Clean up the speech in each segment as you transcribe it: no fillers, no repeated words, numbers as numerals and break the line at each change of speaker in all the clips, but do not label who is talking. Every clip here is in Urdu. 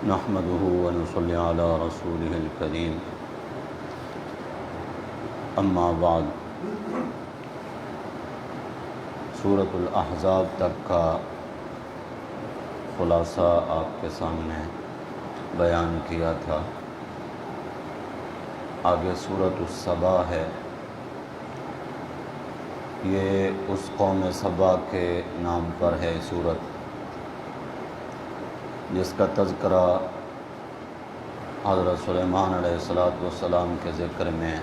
نحمده ونصلي على رسوله الكريم اما بعد۔ سورۃ الاحزاب تک کا خلاصہ آپ کے سامنے بیان کیا تھا۔ آگے سورۃ السبا ہے۔ یہ اس قوم سبا کے نام پر ہے سورت، جس کا تذکرہ حضرت سلیمان علیہ السلام کے ذکر میں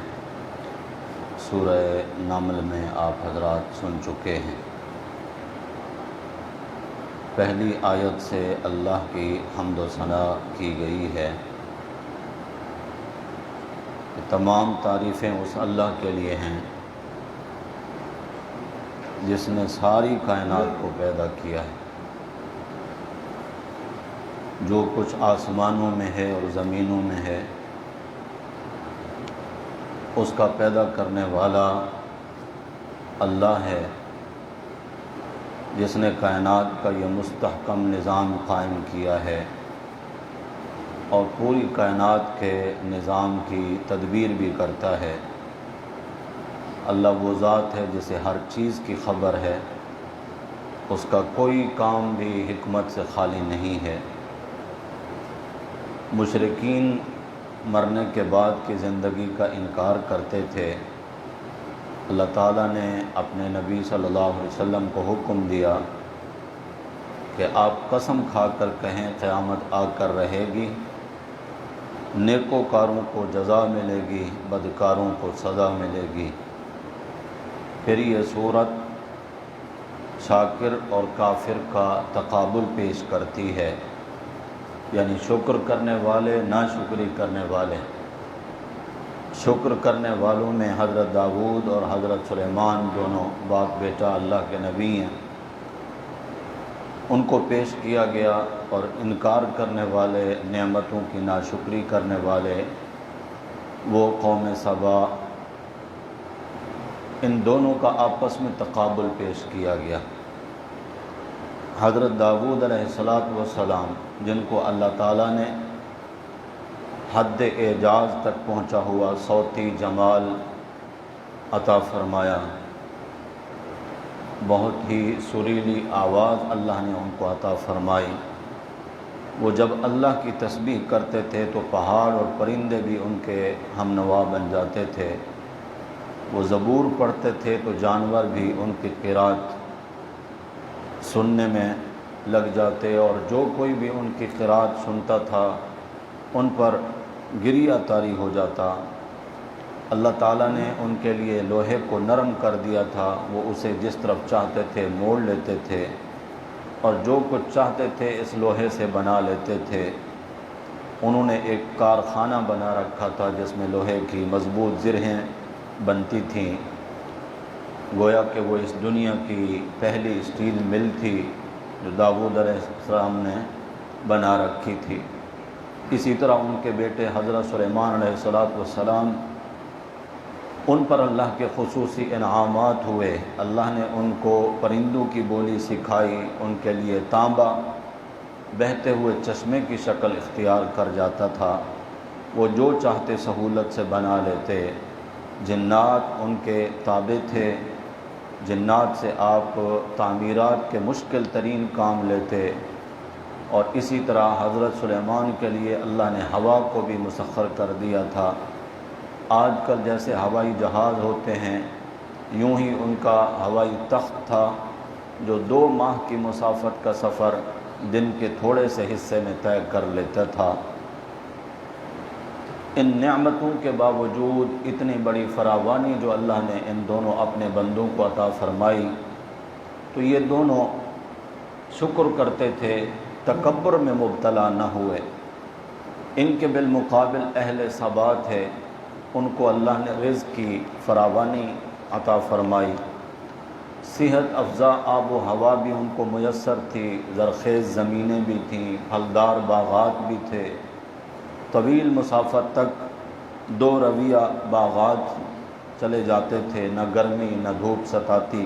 سورہ نمل میں آپ حضرات سن چکے ہیں۔ پہلی آیت سے اللہ کی حمد و ثنا کی گئی ہے کہ تمام تعریفیں اس اللہ کے لیے ہیں جس نے ساری کائنات کو پیدا کیا ہے۔ جو کچھ آسمانوں میں ہے اور زمینوں میں ہے، اس کا پیدا کرنے والا اللہ ہے، جس نے کائنات کا یہ مستحکم نظام قائم کیا ہے اور پوری کائنات کے نظام کی تدبیر بھی کرتا ہے۔ اللہ وہ ذات ہے جسے ہر چیز کی خبر ہے، اس کا کوئی کام بھی حکمت سے خالی نہیں ہے۔ مشرکین مرنے کے بعد کی زندگی کا انکار کرتے تھے۔ اللہ تعالیٰ نے اپنے نبی صلی اللہ علیہ وسلم کو حکم دیا کہ آپ قسم کھا کر کہیں قیامت آ کر رہے گی، نیکوکاروں کو جزا ملے گی، بدکاروں کو سزا ملے گی۔ پھر یہ صورت شاکر اور کافر کا تقابل پیش کرتی ہے، یعنی شکر کرنے والے، ناشکری کرنے والے۔ شکر کرنے والوں میں حضرت داؤد اور حضرت سلیمان دونوں باپ بیٹا اللہ کے نبی ہیں، ان کو پیش کیا گیا، اور انکار کرنے والے، نعمتوں کی ناشکری کرنے والے، وہ قوم سبا، ان دونوں کا آپس میں تقابل پیش کیا گیا۔ حضرت داؤد علیہ السلام، جن کو اللہ تعالیٰ نے حد اعجاز تک پہنچا ہوا صوتی جمال عطا فرمایا، بہت ہی سریلی آواز اللہ نے ان کو عطا فرمائی۔ وہ جب اللہ کی تسبیح کرتے تھے تو پہاڑ اور پرندے بھی ان کے ہم نوا بن جاتے تھے۔ وہ زبور پڑھتے تھے تو جانور بھی ان کی قرات سننے میں لگ جاتے، اور جو کوئی بھی ان کی قرات سنتا تھا ان پر گریہ طاری ہو جاتا۔ اللہ تعالیٰ نے ان کے لیے لوہے کو نرم کر دیا تھا، وہ اسے جس طرف چاہتے تھے موڑ لیتے تھے، اور جو کچھ چاہتے تھے اس لوہے سے بنا لیتے تھے۔ انہوں نے ایک کارخانہ بنا رکھا تھا جس میں لوہے کی مضبوط زرہیں بنتی تھیں، گویا کہ وہ اس دنیا کی پہلی اسٹیل مل تھی جو داؤد علیہ السلام نے بنا رکھی تھی۔ اسی طرح ان کے بیٹے حضرت سلیمان علیہ السلام، ان پر اللہ کے خصوصی انعامات ہوئے۔ اللہ نے ان کو پرندوں کی بولی سکھائی، ان کے لیے تانبا بہتے ہوئے چشمے کی شکل اختیار کر جاتا تھا، وہ جو چاہتے سہولت سے بنا لیتے۔ جنات ان کے تابع تھے، جنات سے آپ تعمیرات کے مشکل ترین کام لیتے، اور اسی طرح حضرت سلیمان کے لیے اللہ نے ہوا کو بھی مسخر کر دیا تھا۔ آج کل جیسے ہوائی جہاز ہوتے ہیں، یوں ہی ان کا ہوائی تخت تھا جو 2 ماہ کی مسافت کا سفر دن کے تھوڑے سے حصے میں طے کر لیتا تھا۔ ان نعمتوں کے باوجود اتنی بڑی فراوانی جو اللہ نے ان دونوں اپنے بندوں کو عطا فرمائی، تو یہ دونوں شکر کرتے تھے، تکبر میں مبتلا نہ ہوئے۔ ان کے بالمقابل اہل سبا تھے، ان کو اللہ نے رزق کی فراوانی عطا فرمائی، صحت افزا آب و ہوا بھی ان کو میسر تھی، زرخیز زمینیں بھی تھیں، پھلدار باغات بھی تھے، طویل مسافت تک 2 رویہ باغات چلے جاتے تھے، نہ گرمی نہ دھوپ ستاتی،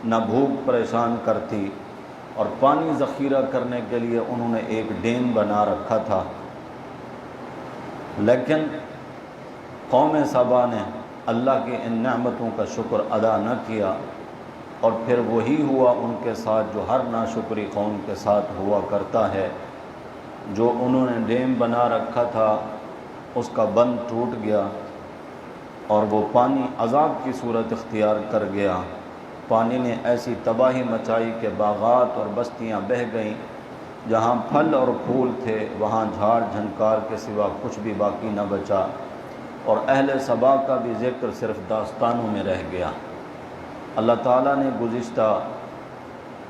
نہ بھوک پریشان کرتی۔ اور پانی ذخیرہ کرنے کے لیے انہوں نے ایک ڈیم بنا رکھا تھا، لیکن قوم سبا نے اللہ کی ان نعمتوں کا شکر ادا نہ کیا، اور پھر وہی ہوا ان کے ساتھ جو ہر ناشکری قوم کے ساتھ ہوا کرتا ہے۔ جو انہوں نے ڈیم بنا رکھا تھا اس کا بند ٹوٹ گیا اور وہ پانی عذاب کی صورت اختیار کر گیا۔ پانی نے ایسی تباہی مچائی کہ باغات اور بستیاں بہہ گئیں، جہاں پھل اور پھول تھے وہاں جھاڑ جھنکار کے سوا کچھ بھی باقی نہ بچا، اور اہل سبا کا بھی ذکر صرف داستانوں میں رہ گیا۔ اللہ تعالیٰ نے گزشتہ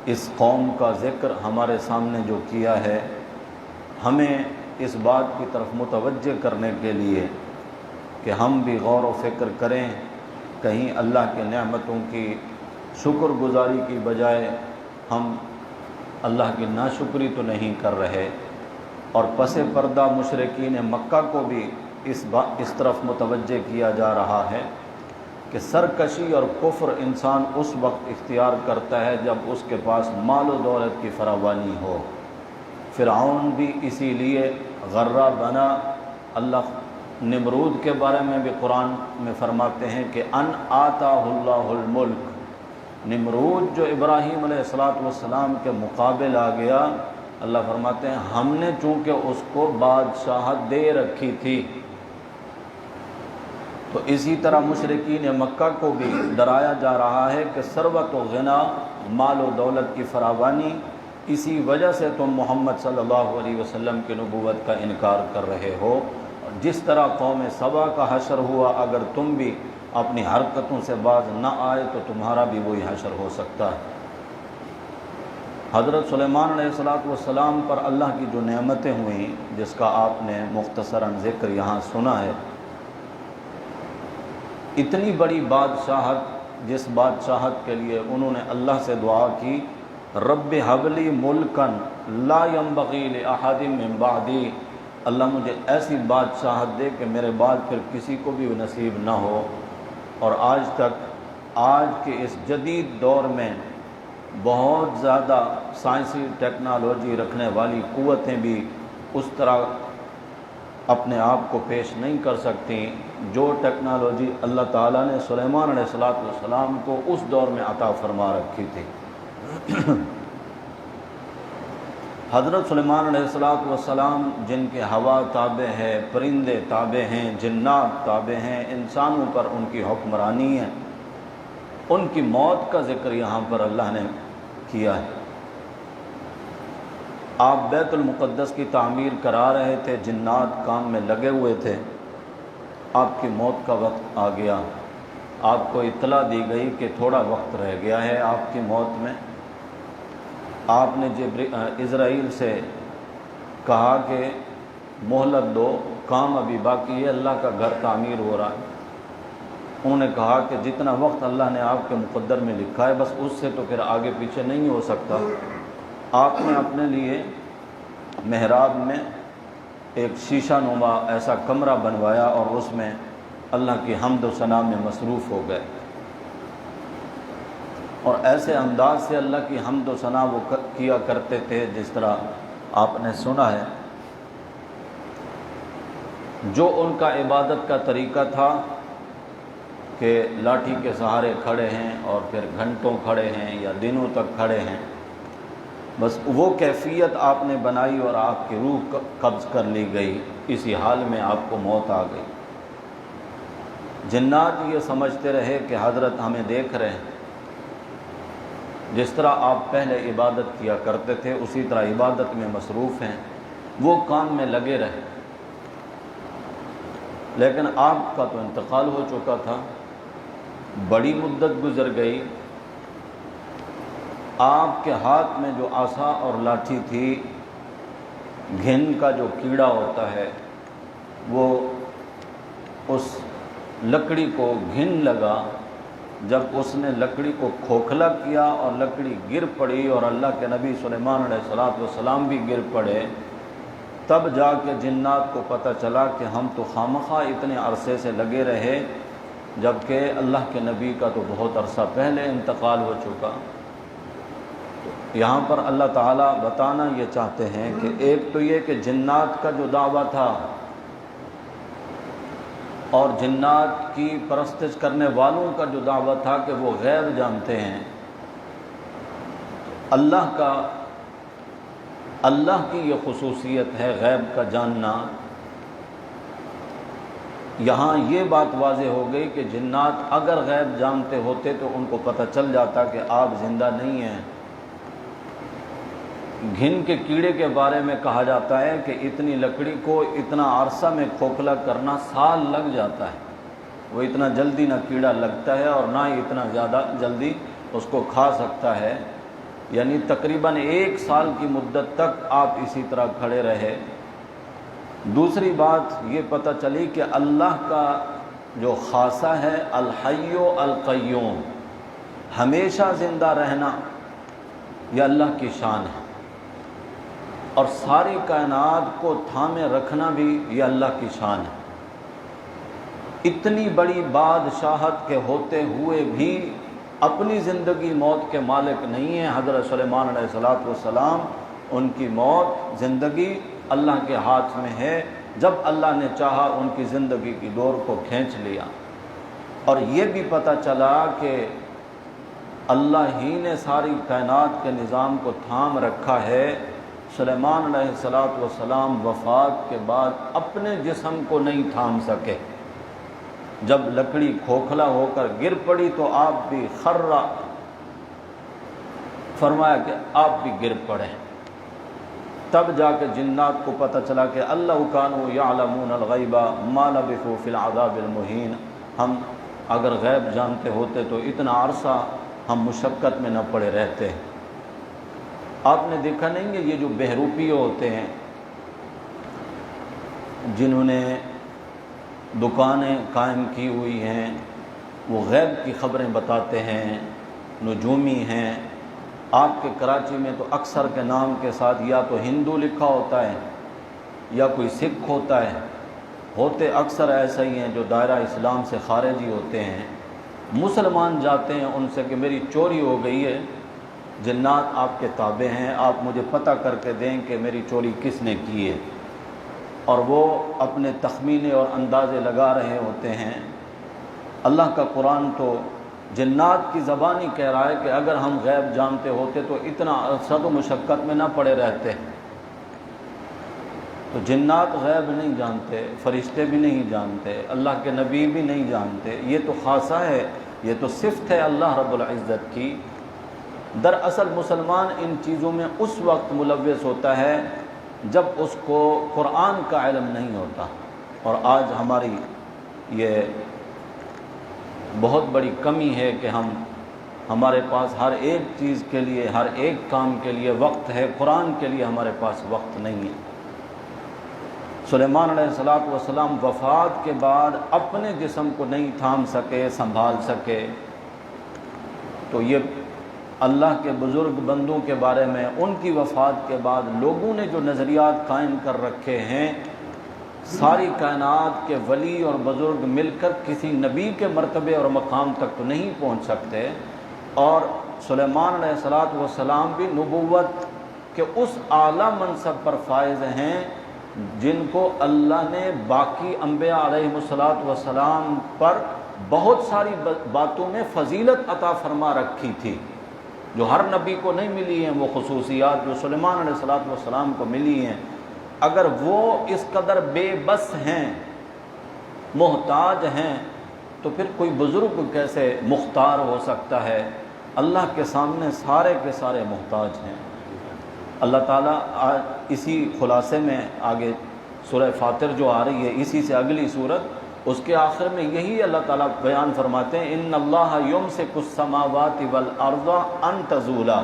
اس قوم کا ذکر ہمارے سامنے جو کیا ہے، ہمیں اس بات کی طرف متوجہ کرنے کے لیے کہ ہم بھی غور و فکر کریں، کہیں اللہ کی نعمتوں کی شکر گزاری کی بجائے ہم اللہ کی ناشکری تو نہیں کر رہے۔ اور پس پردہ مشرکین مکہ کو بھی اس طرف متوجہ کیا جا رہا ہے کہ سرکشی اور کفر انسان اس وقت اختیار کرتا ہے جب اس کے پاس مال و دولت کی فراوانی ہو۔ فرعون بھی اسی لیے غرہ بنا۔ اللہ نمرود کے بارے میں بھی قرآن میں فرماتے ہیں کہ ان آتاہ اللہ الملک، نمرود جو ابراہیم علیہ السلام کے مقابل آ گیا، اللہ فرماتے ہیں ہم نے چونکہ اس کو بادشاہت دے رکھی تھی۔ تو اسی طرح مشرکین مکہ کو بھی ڈرایا جا رہا ہے کہ ثروت و غنا، مال و دولت کی فراوانی، اسی وجہ سے تم محمد صلی اللہ علیہ وسلم کی نبوت کا انکار کر رہے ہو۔ جس طرح قوم سبا کا حشر ہوا، اگر تم بھی اپنی حرکتوں سے باز نہ آئے تو تمہارا بھی وہی حشر ہو سکتا ہے۔ حضرت سلیمان علیہ السلام پر اللہ کی جو نعمتیں ہوئیں، جس کا آپ نے مختصراً ذکر یہاں سنا ہے، اتنی بڑی بادشاہت، جس بادشاہت کے لیے انہوں نے اللہ سے دعا کی، رب حب لی ملکا لا ینبغی لأحد من بعدی، اللہ مجھے ایسی بادشاہت دے کہ میرے بعد پھر کسی کو بھی نصیب نہ ہو۔ اور آج تک، آج کے اس جدید دور میں بہت زیادہ سائنسی ٹیکنالوجی رکھنے والی قوتیں بھی اس طرح اپنے آپ کو پیش نہیں کر سکتی جو ٹیکنالوجی اللہ تعالیٰ نے سلیمان علیہ السلام کو اس دور میں عطا فرما رکھی تھی۔ حضرت سلیمان علیہ السلام جن کے ہوا تابع ہے، پرندے تابع ہیں، جنات تابع ہیں، انسانوں پر ان کی حکمرانی ہے، ان کی موت کا ذکر یہاں پر اللہ نے کیا ہے۔ آپ بیت المقدس کی تعمیر کرا رہے تھے، جنات کام میں لگے ہوئے تھے، آپ کی موت کا وقت آ گیا، آپ کو اطلاع دی گئی کہ تھوڑا وقت رہ گیا ہے آپ کی موت میں۔ آپ نے اسرائیل سے کہا کہ مہلت دو، کام ابھی باقی ہے، اللہ کا گھر تعمیر ہو رہا ہے۔ انہوں نے کہا کہ جتنا وقت اللہ نے آپ کے مقدر میں لکھا ہے بس اس سے تو پھر آگے پیچھے نہیں ہو سکتا۔ آپ نے اپنے لیے محراب میں ایک شیشہ نما ایسا کمرہ بنوایا اور اس میں اللہ کی حمد و ثنا میں مصروف ہو گئے، اور ایسے انداز سے اللہ کی حمد و ثنا وہ کیا کرتے تھے جس طرح آپ نے سنا ہے۔ جو ان کا عبادت کا طریقہ تھا کہ لاٹھی کے سہارے کھڑے ہیں اور پھر گھنٹوں کھڑے ہیں یا دنوں تک کھڑے ہیں، بس وہ کیفیت آپ نے بنائی اور آپ کی روح قبض کر لی گئی، اسی حال میں آپ کو موت آ گئی۔ جنات یہ سمجھتے رہے کہ حضرت ہمیں دیکھ رہے ہیں، جس طرح آپ پہلے عبادت کیا کرتے تھے اسی طرح عبادت میں مصروف ہیں، وہ کام میں لگے رہے۔ لیکن آپ کا تو انتقال ہو چکا تھا، بڑی مدت گزر گئی، آپ کے ہاتھ میں جو عصا اور لاٹھی تھی، گھن کا جو کیڑا ہوتا ہے وہ اس لکڑی کو گھن لگا، جب اس نے لکڑی کو کھوکھلا کیا اور لکڑی گر پڑی اور اللہ کے نبی سلیمان علیہ السلام بھی گر پڑے، تب جا کے جنات کو پتہ چلا کہ ہم تو خامخواہ اتنے عرصے سے لگے رہے، جبکہ اللہ کے نبی کا تو بہت عرصہ پہلے انتقال ہو چکا۔ یہاں پر اللہ تعالیٰ بتانا یہ چاہتے ہیں کہ ایک تو یہ کہ جنات کا جو دعویٰ تھا اور جنات کی پرستش کرنے والوں کا جو دعویٰ تھا کہ وہ غیب جانتے ہیں، اللہ کی یہ خصوصیت ہے غیب کا جاننا۔ یہاں یہ بات واضح ہو گئی کہ جنات اگر غیب جانتے ہوتے تو ان کو پتہ چل جاتا کہ آپ زندہ نہیں ہیں۔ گھن کے کیڑے کے بارے میں کہا جاتا ہے کہ اتنی لکڑی کو اتنا عرصہ میں کھوکھلا کرنا سال لگ جاتا ہے، وہ اتنا جلدی نہ کیڑا لگتا ہے اور نہ ہی اتنا زیادہ جلدی اس کو کھا سکتا ہے، یعنی تقریباً 1 سال کی مدت تک آپ اسی طرح کھڑے رہے۔ دوسری بات یہ پتہ چلی کہ اللہ کا جو خاصہ ہے الحی القیوم، ہمیشہ زندہ رہنا، یہ اللہ کی شان ہے، اور ساری کائنات کو تھامے رکھنا بھی یہ اللہ کی شان ہے۔ اتنی بڑی بادشاہت کے ہوتے ہوئے بھی اپنی زندگی موت کے مالک نہیں ہیں۔ حضرت سلیمان علیہ السلام، ان کی موت زندگی اللہ کے ہاتھ میں ہے، جب اللہ نے چاہا ان کی زندگی کی ڈور کو کھینچ لیا۔ اور یہ بھی پتہ چلا کہ اللہ ہی نے ساری کائنات کے نظام کو تھام رکھا ہے۔ سلیمان علیہ السلام وفات کے بعد اپنے جسم کو نہیں تھام سکے، جب لکڑی کھوکھلا ہو کر گر پڑی تو آپ بھی خرّا، فرمایا کہ آپ بھی گر پڑے۔ تب جا کے جنات کو پتہ چلا کہ اللہ کانوا یعلمون الغیب ما لبثوا فی العذاب المہین، ہم اگر غیب جانتے ہوتے تو اتنا عرصہ ہم مشقت میں نہ پڑے رہتے۔ آپ نے دیکھا نہیں کہ یہ جو بہروپی ہوتے ہیں جنہوں نے دکانیں قائم کی ہوئی ہیں، وہ غیب کی خبریں بتاتے ہیں، نجومی ہیں۔ آپ کے کراچی میں تو اکثر کے نام کے ساتھ یا تو ہندو لکھا ہوتا ہے یا کوئی سکھ ہوتا ہے، ہوتے اکثر ایسا ہی ہیں جو دائرہ اسلام سے خارجی ہوتے ہیں۔ مسلمان جاتے ہیں ان سے کہ میری چوری ہو گئی ہے، جنات آپ کے تابع ہیں، آپ مجھے پتہ کر کے دیں کہ میری چوری کس نے کی ہے، اور وہ اپنے تخمینے اور اندازے لگا رہے ہوتے ہیں۔ اللہ کا قرآن تو جنات کی زبان ہی کہہ رہا ہے کہ اگر ہم غیب جانتے ہوتے تو اتنا عرصہ تو مشقت میں نہ پڑے رہتے۔ تو جنات غیب نہیں جانتے، فرشتے بھی نہیں جانتے، اللہ کے نبی بھی نہیں جانتے، یہ تو خاصہ ہے، یہ تو صفت ہے اللہ رب العزت کی۔ دراصل مسلمان ان چیزوں میں اس وقت ملوث ہوتا ہے جب اس کو قرآن کا علم نہیں ہوتا، اور آج ہماری یہ بہت بڑی کمی ہے کہ ہمارے پاس ہر ایک چیز کے لیے، ہر ایک کام کے لیے وقت ہے، قرآن کے لیے ہمارے پاس وقت نہیں ہے۔ سلیمان علیہ السلام وفات کے بعد اپنے جسم کو نہیں تھام سکے، سنبھال سکے، تو یہ اللہ کے بزرگ بندوں کے بارے میں ان کی وفات کے بعد لوگوں نے جو نظریات قائم کر رکھے ہیں، ساری کائنات کے ولی اور بزرگ مل کر کسی نبی کے مرتبے اور مقام تک تو نہیں پہنچ سکتے، اور سلیمان علیہ السلام بھی نبوت کے اس اعلیٰ منصب پر فائز ہیں جن کو اللہ نے باقی انبیاء علیہ السلام پر بہت ساری باتوں میں فضیلت عطا فرما رکھی تھی، جو ہر نبی کو نہیں ملی ہیں، وہ خصوصیات جو سلیمان علیہ السلام کو ملی ہیں۔ اگر وہ اس قدر بے بس ہیں، محتاج ہیں، تو پھر کوئی بزرگ کیسے مختار ہو سکتا ہے؟ اللہ کے سامنے سارے کے سارے محتاج ہیں۔ اللہ تعالیٰ اسی خلاصے میں آگے سورہ فاطر جو آ رہی ہے، اسی سے اگلی سورت، اس کے آخر میں یہی اللہ تعالیٰ بیان فرماتے ہیں، ان اللہ یمسک السماوات والارض ان تزولا،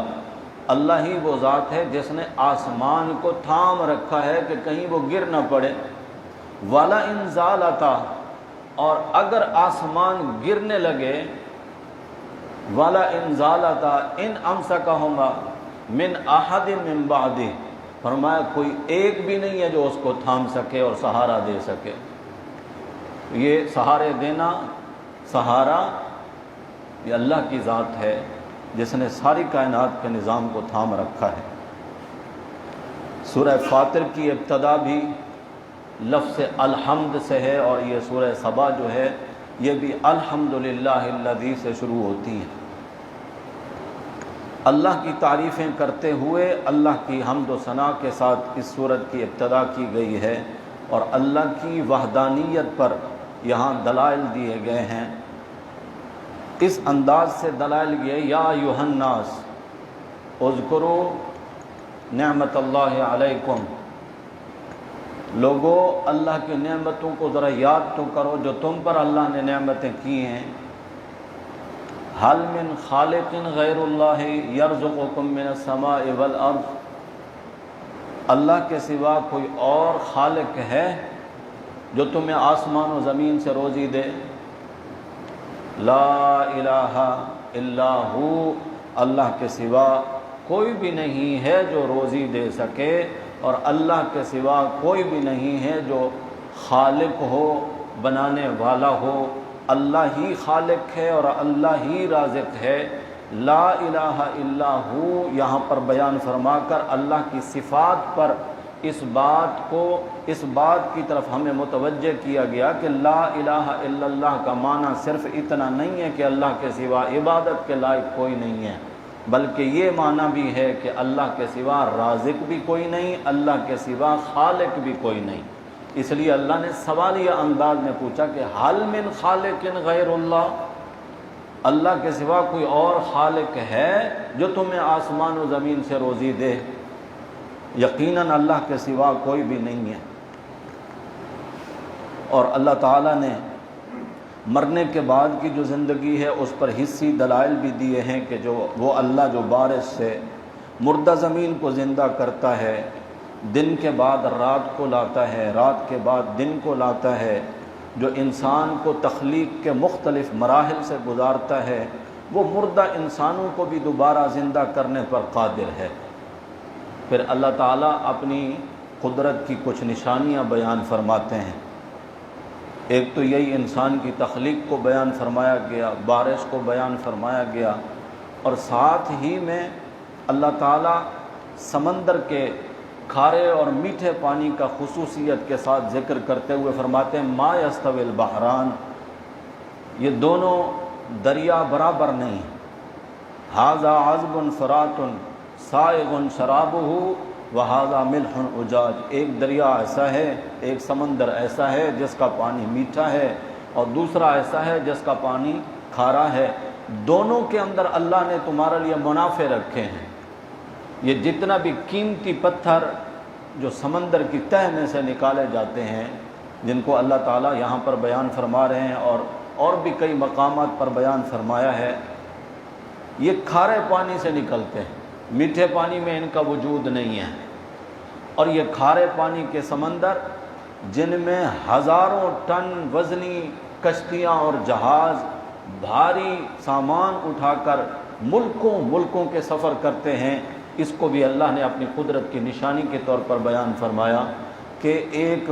اللہ ہی وہ ذات ہے جس نے آسمان کو تھام رکھا ہے کہ کہیں وہ گر نہ پڑے، ولا ان زالتا، اور اگر آسمان گرنے لگے، ولا ان زالتا ان امسکہما من احد من بعدہ، فرمایا کوئی ایک بھی نہیں ہے جو اس کو تھام سکے اور سہارا دے سکے۔ یہ سہارے دینا، سہارا، یہ اللہ کی ذات ہے۔ جس نے ساری کائنات کے نظام کو تھام رکھا ہے۔ سورہ فاطر کی ابتدا بھی لفظ الحمد سے ہے، اور یہ سورہ سبا جو ہے یہ بھی الحمدللہ الذی سے شروع ہوتی ہے۔ اللہ کی تعریفیں کرتے ہوئے اللہ کی حمد و ثنا کے ساتھ اس سورت کی ابتدا کی گئی ہے، اور اللہ کی وحدانیت پر یہاں دلائل دیے گئے ہیں۔ اس انداز سے دلائل یہ یا ایھا الناس اذکروا نعمت اللہ علیکم، لوگو اللہ کی نعمتوں کو ذرا یاد تو کرو جو تم پر اللہ نے نعمتیں کی ہیں۔ ھل من خالق غیر اللہ یرزقکم من السماء والارض، اللہ کے سوا کوئی اور خالق ہے جو تمہیں آسمان و زمین سے روزی دے؟ لا الہ الا ہو، اللہ کے سوا کوئی بھی نہیں ہے جو روزی دے سکے، اور اللہ کے سوا کوئی بھی نہیں ہے جو خالق ہو، بنانے والا ہو۔ اللہ ہی خالق ہے اور اللہ ہی رازق ہے۔ لا الہ الا ہو یہاں پر بیان فرما کر اللہ کی صفات پر اس بات کی طرف ہمیں متوجہ کیا گیا کہ لا الہ الا اللہ کا معنی صرف اتنا نہیں ہے کہ اللہ کے سوا عبادت کے لائق کوئی نہیں ہے، بلکہ یہ معنی بھی ہے کہ اللہ کے سوا رازق بھی کوئی نہیں، اللہ کے سوا خالق بھی کوئی نہیں۔ اس لیے اللہ نے سوالیہ انداز میں پوچھا کہ ھل من خالق غیر اللہ، اللہ کے سوا کوئی اور خالق ہے جو تمہیں آسمان و زمین سے روزی دے؟ یقیناً اللہ کے سوا کوئی بھی نہیں ہے۔ اور اللہ تعالیٰ نے مرنے کے بعد کی جو زندگی ہے اس پر حصی دلائل بھی دیے ہیں کہ وہ اللہ جو بارش سے مردہ زمین کو زندہ کرتا ہے، دن کے بعد رات کو لاتا ہے، رات کے بعد دن کو لاتا ہے، جو انسان کو تخلیق کے مختلف مراحل سے گزارتا ہے، وہ مردہ انسانوں کو بھی دوبارہ زندہ کرنے پر قادر ہے۔ پھر اللہ تعالیٰ اپنی قدرت کی کچھ نشانیاں بیان فرماتے ہیں۔ ایک تو یہی انسان کی تخلیق کو بیان فرمایا گیا، بارش کو بیان فرمایا گیا، اور ساتھ ہی میں اللہ تعالیٰ سمندر کے کھارے اور میٹھے پانی کا خصوصیت کے ساتھ ذکر کرتے ہوئے فرماتے ہیں ما یستوی البحران، یہ دونوں دریا برابر نہیں ہیں۔ ھذا عذب فرات سائغ شرابہ وھذا ملح اجاج، ایک دریا ایسا ہے، ایک سمندر ایسا ہے جس کا پانی میٹھا ہے، اور دوسرا ایسا ہے جس کا پانی کھارا ہے۔ دونوں کے اندر اللہ نے تمہارے لیے منافع رکھے ہیں۔ یہ جتنا بھی قیمتی پتھر جو سمندر کی تہ میں سے نکالے جاتے ہیں، جن کو اللہ تعالیٰ یہاں پر بیان فرما رہے ہیں اور بھی کئی مقامات پر بیان فرمایا ہے، یہ کھارے پانی سے نکلتے ہیں، میٹھے پانی میں ان کا وجود نہیں ہے۔ اور یہ کھارے پانی کے سمندر جن میں ہزاروں ٹن وزنی کشتیاں اور جہاز بھاری سامان اٹھا کر ملکوں کے سفر کرتے ہیں، اس کو بھی اللہ نے اپنی قدرت کی نشانی کے طور پر بیان فرمایا کہ ایک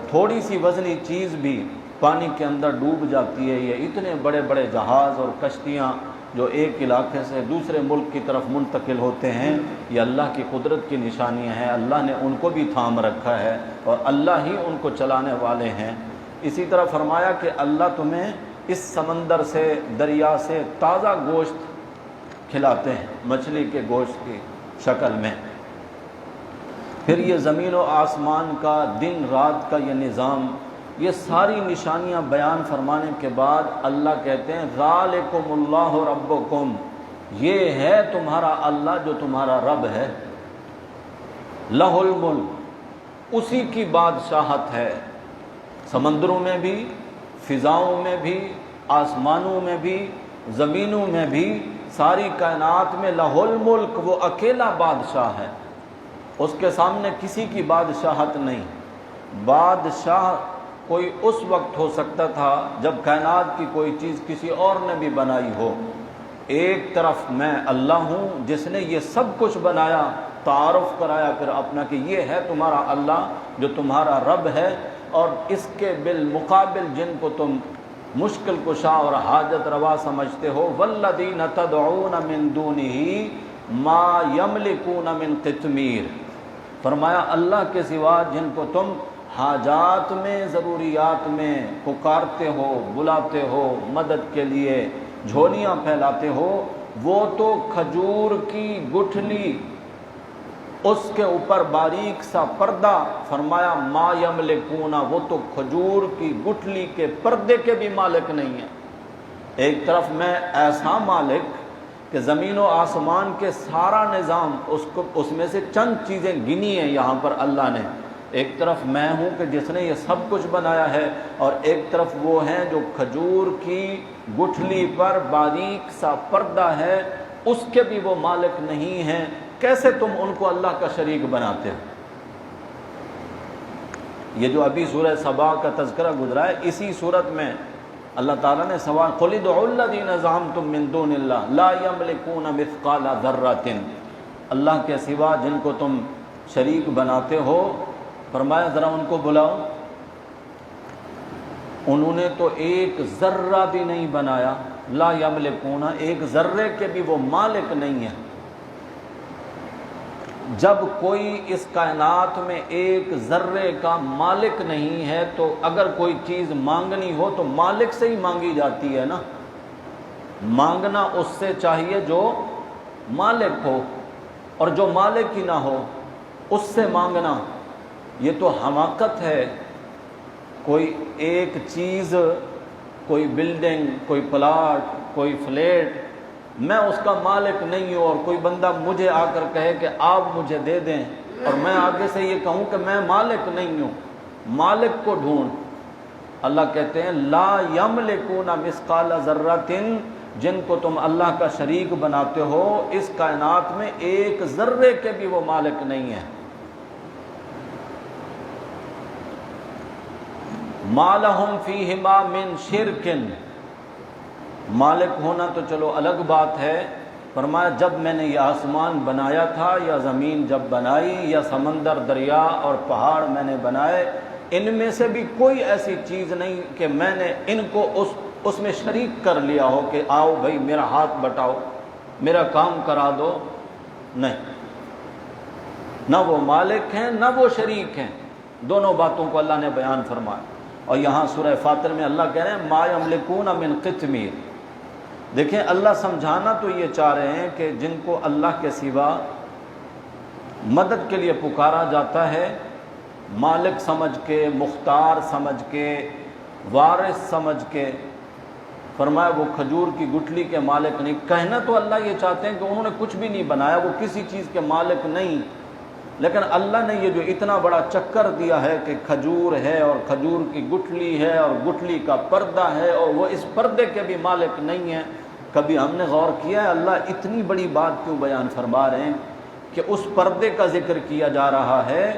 تھوڑی سی وزنی چیز بھی پانی کے اندر ڈوب جاتی ہے۔ یہ اتنے بڑے بڑے جہاز اور کشتیاں جو ایک علاقے سے دوسرے ملک کی طرف منتقل ہوتے ہیں، یہ اللہ کی قدرت کی نشانیاں ہیں۔ اللہ نے ان کو بھی تھام رکھا ہے اور اللہ ہی ان کو چلانے والے ہیں۔ اسی طرح فرمایا کہ اللہ تمہیں اس سمندر سے، دریا سے تازہ گوشت کھلاتے ہیں، مچھلی کے گوشت کی شکل میں۔ پھر یہ زمین و آسمان کا، دن رات کا یہ نظام، یہ ساری نشانیاں بیان فرمانے کے بعد اللہ کہتے ہیں ذالکم اللہ ربکم، یہ ہے تمہارا اللہ جو تمہارا رب ہے، لہ الملک، اسی کی بادشاہت ہے، سمندروں میں بھی، فضاؤں میں بھی، آسمانوں میں بھی، زمینوں میں بھی، ساری کائنات میں لہ الملک، وہ اکیلا بادشاہ ہے، اس کے سامنے کسی کی بادشاہت نہیں۔ بادشاہ کوئی اس وقت ہو سکتا تھا جب کائنات کی کوئی چیز کسی اور نے بھی بنائی ہو۔ ایک طرف میں اللہ ہوں جس نے یہ سب کچھ بنایا، تعارف کرایا پھر اپنا کہ یہ ہے تمہارا اللہ جو تمہارا رب ہے، اور اس کے بالمقابل جن کو تم مشکل کشا اور حاجت روا سمجھتے ہو، والذین تدعون من دونہ ما یملکون من قطمیر، فرمایا اللہ کے سوا جن کو تم حاجات میں ضروریات میں پکارتے ہو، بلاتے ہو مدد کے لیے، جھولیاں پھیلاتے ہو، وہ تو کھجور کی گٹھلی، اس کے اوپر باریک سا پردہ، فرمایا ما یملکون، وہ تو کھجور کی گٹھلی کے پردے کے بھی مالک نہیں ہیں۔ ایک طرف میں ایسا مالک کہ زمین و آسمان کے سارا نظام اس میں سے چند چیزیں گنی ہیں یہاں پر اللہ نے، ایک طرف میں ہوں کہ جس نے یہ سب کچھ بنایا ہے، اور ایک طرف وہ ہیں جو کھجور کی گٹھلی پر باریک سا پردہ ہے اس کے بھی وہ مالک نہیں ہیں، کیسے تم ان کو اللہ کا شریک بناتے ہو؟ یہ جو ابھی سورہ سبا کا تذکرہ گزرا ہے، اسی صورت میں اللہ تعالیٰ نے سوال قُلِ ادْعُوا الَّذِينَ زَعَمْتُم مِّن دُونِ اللَّهِ لَا يَمْلِكُونَ مِثْقَالَ ذَرَّةٍ، اللہ کے سوا جن کو تم شریک بناتے ہو، فرمایا ذرا ان کو بلاؤ، انہوں نے تو ایک ذرہ بھی نہیں بنایا، لا یملکون، ایک ذرے کے بھی وہ مالک نہیں ہیں۔ جب کوئی اس کائنات میں ایک ذرے کا مالک نہیں ہے تو اگر کوئی چیز مانگنی ہو تو مالک سے ہی مانگی جاتی ہے نا، مانگنا اس سے چاہیے جو مالک ہو، اور جو مالک ہی نہ ہو اس سے مانگنا یہ تو حماقت ہے۔ کوئی ایک چیز، کوئی بلڈنگ، کوئی پلاٹ، کوئی فلیٹ، میں اس کا مالک نہیں ہوں، اور کوئی بندہ مجھے آ کر کہے کہ آپ مجھے دے دیں، اور میں آگے سے یہ کہوں کہ میں مالک نہیں ہوں، مالک کو ڈھونڈ۔ اللہ کہتے ہیں لا یملکون مثقال ذرۃ، جن کو تم اللہ کا شریک بناتے ہو اس کائنات میں ایک ذرے کے بھی وہ مالک نہیں ہیں۔ ما لہم فیہما من شرک، مالک ہونا تو چلو الگ بات ہے، فرمایا جب میں نے یہ آسمان بنایا تھا، یا زمین جب بنائی، یا سمندر، دریا اور پہاڑ میں نے بنائے، ان میں سے بھی کوئی ایسی چیز نہیں کہ میں نے ان کو اس میں شریک کر لیا ہو کہ آؤ بھائی میرا ہاتھ بٹاؤ، میرا کام کرا دو، نہیں، نہ وہ مالک ہیں نہ وہ شریک ہیں، دونوں باتوں کو اللہ نے بیان فرمایا۔ اور یہاں سورہ فاطر میں اللہ کہہ رہے ہیں ما یملکون من قطمیر، دیکھیں اللہ سمجھانا تو یہ چاہ رہے ہیں کہ جن کو اللہ کے سوا مدد کے لیے پکارا جاتا ہے، مالک سمجھ کے، مختار سمجھ کے، وارث سمجھ کے، فرمایا وہ کھجور کی گٹھلی کے مالک نہیں۔ کہنا تو اللہ یہ چاہتے ہیں کہ انہوں نے کچھ بھی نہیں بنایا، وہ کسی چیز کے مالک نہیں، لیکن اللہ نے یہ جو اتنا بڑا چکر دیا ہے کہ کھجور ہے اور کھجور کی گٹھلی ہے اور گٹھلی کا پردہ ہے اور وہ اس پردے کے بھی مالک نہیں ہیں، کبھی ہم نے غور کیا ہے اللہ اتنی بڑی بات کیوں بیان فرما رہے ہیں کہ اس پردے کا ذکر کیا جا رہا ہے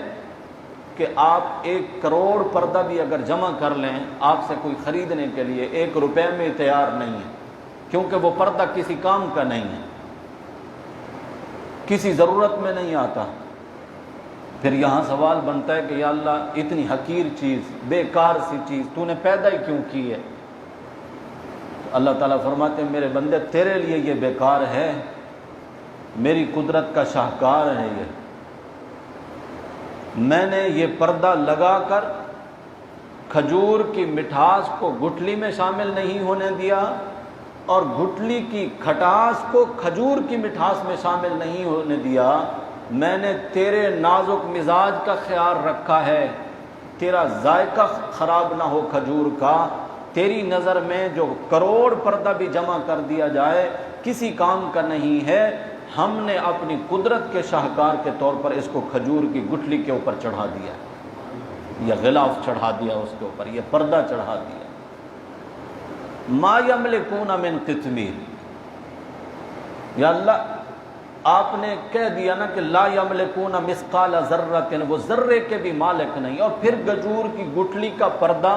کہ آپ 1 کروڑ پردہ بھی اگر جمع کر لیں آپ سے کوئی خریدنے کے لیے 1 روپے میں تیار نہیں ہے، کیونکہ وہ پردہ کسی کام کا نہیں ہے، کسی ضرورت میں نہیں آتا۔ پھر یہاں سوال بنتا ہے کہ یا اللہ اتنی حقیر چیز، بیکار سی چیز تو نے پیدا ہی کیوں کی ہے؟ اللہ تعالیٰ فرماتے ہیں میرے بندے تیرے لیے یہ بیکار ہے، میری قدرت کا شاہکار ہے یہ، میں نے یہ پردہ لگا کر کھجور کی مٹھاس کو گٹھلی میں شامل نہیں ہونے دیا، اور گٹھلی کی کھٹاس کو کھجور کی مٹھاس میں شامل نہیں ہونے دیا۔ میں نے تیرے نازک مزاج کا خیال رکھا ہے، تیرا ذائقہ خراب نہ ہو کھجور کا، تیری نظر میں جو کروڑ پردہ بھی جمع کر دیا جائے کسی کام کا نہیں ہے، ہم نے اپنی قدرت کے شاہکار کے طور پر اس کو کھجور کی گٹھلی کے اوپر چڑھا دیا، یا غلاف چڑھا دیا، اس کے اوپر یہ پردہ چڑھا دیا۔ ما یملکون من قطمیر، یا اللہ آپ نے کہہ دیا نا کہ لا یملکون مثقال ذرۃ، وہ ذرے کے بھی مالک نہیں، اور پھر کھجور کی گٹھلی کا پردہ،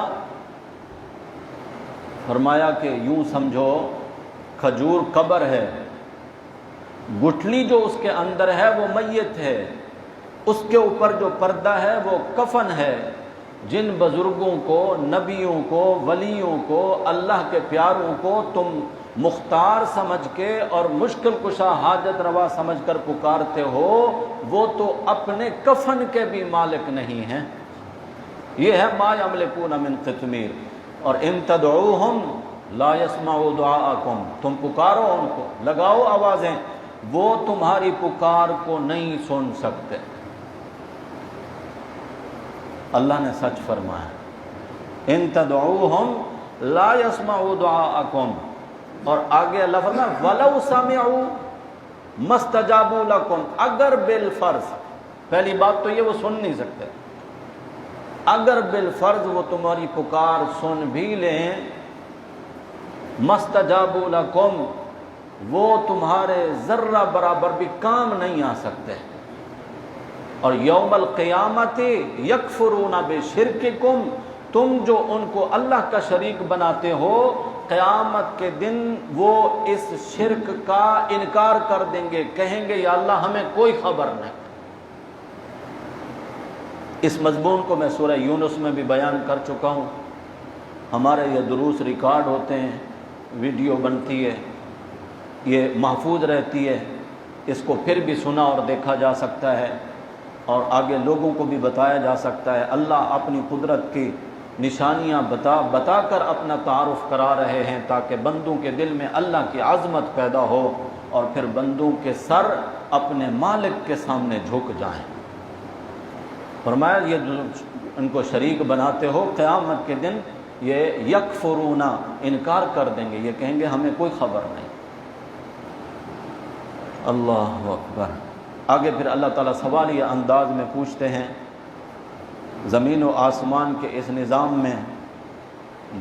فرمایا کہ یوں سمجھو کھجور قبر ہے، گٹھلی جو اس کے اندر ہے وہ میت ہے، اس کے اوپر جو پردہ ہے وہ کفن ہے، جن بزرگوں کو، نبیوں کو، ولیوں کو، اللہ کے پیاروں کو تم مختار سمجھ کے اور مشکل کشا حاجت روا سمجھ کر پکارتے ہو، وہ تو اپنے کفن کے بھی مالک نہیں ہیں۔ یہ ہے ما یملکون من قطمیر۔ اور ان تدعوہم لا يسمعوا دعاءکم، تم پکارو ان کو، لگاؤ آوازیں، وہ تمہاری پکار کو نہیں سن سکتے۔ اللہ نے سچ فرمایا، ان تدعوہم لا يسمعوا دعاءکم، اور آگے اللہ فرمایا وَلَوْ سَمِعُوا مَا اسْتَجَابُوا لَكُمْ، اگر بالفرض، پہلی بات تو یہ وہ سن نہیں سکتے، اگر بالفرض وہ تمہاری پکار سن بھی لیں، مَا اسْتَجَابُوا لَكُمْ، وہ تمہارے ذرہ برابر بھی کام نہیں آ سکتے۔ اور یوم القیامت یکفرون بشرککم، تم جو ان کو اللہ کا شریک بناتے ہو، قیامت کے دن وہ اس شرک کا انکار کر دیں گے، کہیں گے یا اللہ ہمیں کوئی خبر نہیں۔ اس مضمون کو میں سورہ یونس میں بھی بیان کر چکا ہوں۔ ہمارے یہ دروس ریکارڈ ہوتے ہیں، ویڈیو بنتی ہے، یہ محفوظ رہتی ہے، اس کو پھر بھی سنا اور دیکھا جا سکتا ہے، اور آگے لوگوں کو بھی بتایا جا سکتا ہے۔ اللہ اپنی قدرت کی نشانیاں بتا کر اپنا تعارف کرا رہے ہیں، تاکہ بندوں کے دل میں اللہ کی عظمت پیدا ہو اور پھر بندوں کے سر اپنے مالک کے سامنے جھک جائیں۔ فرمایا یہ جو ان کو شریک بناتے ہو، قیامت کے دن یہ یکفرون، انکار کر دیں گے، یہ کہیں گے ہمیں کوئی خبر نہیں۔ اللہ اکبر۔ آگے پھر اللہ تعالیٰ سوالیہ انداز میں پوچھتے ہیں، زمین و آسمان کے اس نظام میں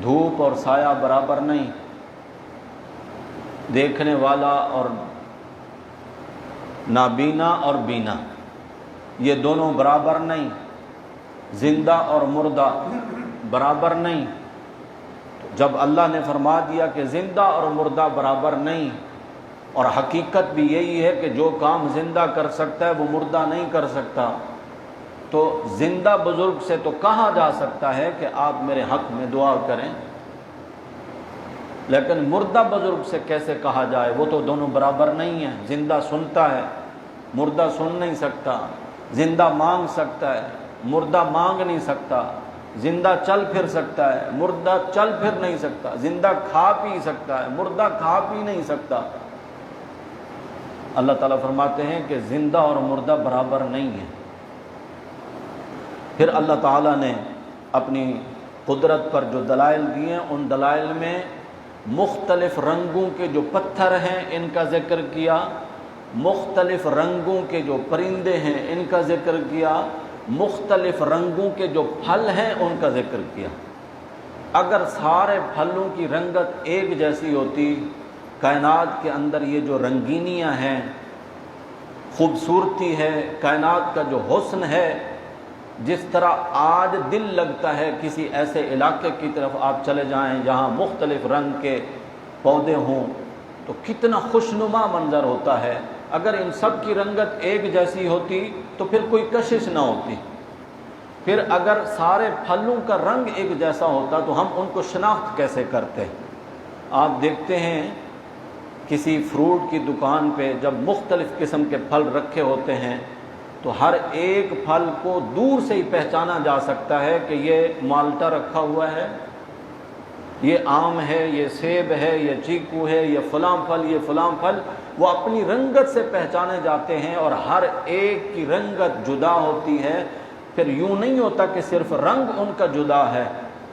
دھوپ اور سایہ برابر نہیں، دیکھنے والا اور نابینا اور بینا یہ دونوں برابر نہیں، زندہ اور مردہ برابر نہیں۔ جب اللہ نے فرما دیا کہ زندہ اور مردہ برابر نہیں، اور حقیقت بھی یہی ہے کہ جو کام زندہ کر سکتا ہے وہ مردہ نہیں کر سکتا، تو زندہ بزرگ سے تو کہا جا سکتا ہے کہ آپ میرے حق میں دعا کریں، لیکن مردہ بزرگ سے کیسے کہا جائے؟ وہ تو دونوں برابر نہیں ہیں۔ زندہ سنتا ہے، مردہ سن نہیں سکتا، زندہ مانگ سکتا ہے، مردہ مانگ نہیں سکتا، زندہ چل پھر سکتا ہے، مردہ چل پھر نہیں سکتا، زندہ کھا پی سکتا ہے، مردہ کھا پی نہیں سکتا۔ اللہ تعالیٰ فرماتے ہیں کہ زندہ اور مردہ برابر نہیں ہیں۔ پھر اللہ تعالیٰ نے اپنی قدرت پر جو دلائل دیے ہیں، ان دلائل میں مختلف رنگوں کے جو پتھر ہیں ان کا ذکر کیا، مختلف رنگوں کے جو پرندے ہیں ان کا ذکر کیا، مختلف رنگوں کے جو پھل ہیں ان کا ذکر کیا۔ اگر سارے پھلوں کی رنگت ایک جیسی ہوتی، کائنات کے اندر یہ جو رنگینیاں ہیں، خوبصورتی ہے، کائنات کا جو حسن ہے، جس طرح آج دل لگتا ہے کسی ایسے علاقے کی طرف آپ چلے جائیں جہاں مختلف رنگ کے پودے ہوں تو کتنا خوشنما منظر ہوتا ہے۔ اگر ان سب کی رنگت ایک جیسی ہوتی تو پھر کوئی کشش نہ ہوتی۔ پھر اگر سارے پھلوں کا رنگ ایک جیسا ہوتا تو ہم ان کو شناخت کیسے کرتے؟ آپ دیکھتے ہیں کسی فروٹ کی دکان پہ جب مختلف قسم کے پھل رکھے ہوتے ہیں تو ہر ایک پھل کو دور سے ہی پہچانا جا سکتا ہے کہ یہ مالٹا رکھا ہوا ہے، یہ آم ہے، یہ سیب ہے، یہ چیکو ہے، یہ فلاں پھل، یہ فلاں پھل، وہ اپنی رنگت سے پہچانے جاتے ہیں، اور ہر ایک کی رنگت جدا ہوتی ہے۔ پھر یوں نہیں ہوتا کہ صرف رنگ ان کا جدا ہے،